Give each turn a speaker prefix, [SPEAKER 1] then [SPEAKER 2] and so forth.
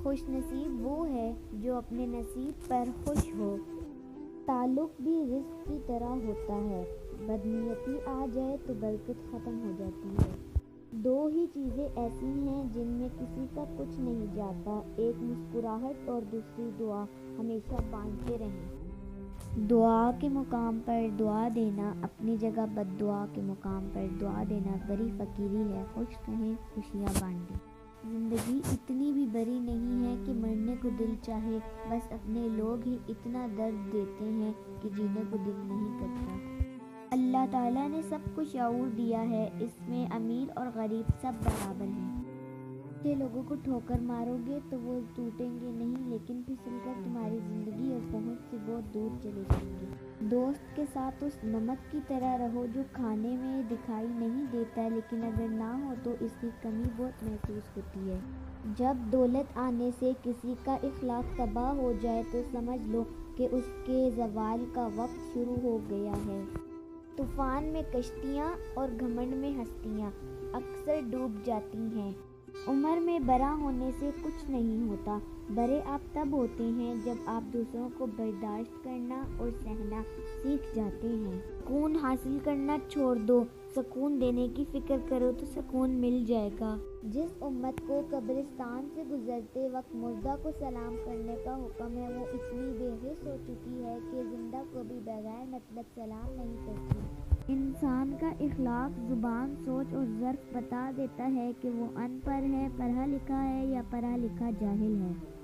[SPEAKER 1] خوش نصیب وہ ہے جو اپنے نصیب پر خوش ہو۔ تعلق بھی رزق کی طرح ہوتا ہے، بدنیتی آ جائے تو برکت ختم ہو جاتی ہے۔ دو ہی چیزیں ایسی ہیں جن میں کسی کا کچھ نہیں جاتا، ایک مسکراہٹ اور دوسری دعا۔ ہمیشہ بانٹتے رہیں۔ دعا کے مقام پر دعا دینا اپنی جگہ، بد دعا کے مقام پر دعا دینا بڑی فقیری ہے۔ خوش رہیں، خوشیاں بانٹیں۔ زندگی اتنی بھی بڑی نہیں ہے کہ مرنے کو دل چاہے، بس اپنے لوگ ہی اتنا درد دیتے ہیں کہ جینے کو دل نہیں کرتا۔ اللہ تعالیٰ نے سب کو شعور دیا ہے، اس میں امیر اور غریب سب برابر ہیں۔ کہ لوگوں کو ٹھوکر مارو گے تو وہ ٹوٹیں گے نہیں، لیکن پھسل کر تمہاری زندگی اور پہنچ سے بہت دور چلے جائیں گے۔ دوست کے ساتھ اس نمک کی طرح رہو جو کھانے میں دکھائی نہیں دیتا، لیکن اگر نہ ہو تو اس کی کمی بہت محسوس ہوتی ہے۔ جب دولت آنے سے کسی کا اخلاق تباہ ہو جائے تو سمجھ لو کہ اس کے زوال کا وقت شروع ہو گیا ہے۔ طوفان میں کشتیاں اور گھمنڈ میں ہستیاں اکثر ڈوب جاتی ہیں۔ عمر میں بڑا ہونے سے کچھ نہیں ہوتا، بڑے آپ تب ہوتے ہیں جب آپ دوسروں کو برداشت کرنا اور سہنا سیکھ جاتے ہیں۔ سکون حاصل کرنا چھوڑ دو، سکون دینے کی فکر کرو تو سکون مل جائے گا۔ جس امت کو قبرستان سے گزرتے وقت مردہ کو سلام کرنے کا حکم ہے، وہ اتنی بے حس ہو چکی ہے کہ زندہ کو بھی بغیر مطلب سلام نہیں کرتی۔ انسان کا اخلاق، زبان، سوچ اور ظرف بتا دیتا ہے کہ وہ ان پڑھ ہے، پڑھا لکھا ہے یا پڑھا لکھا جاہل ہے۔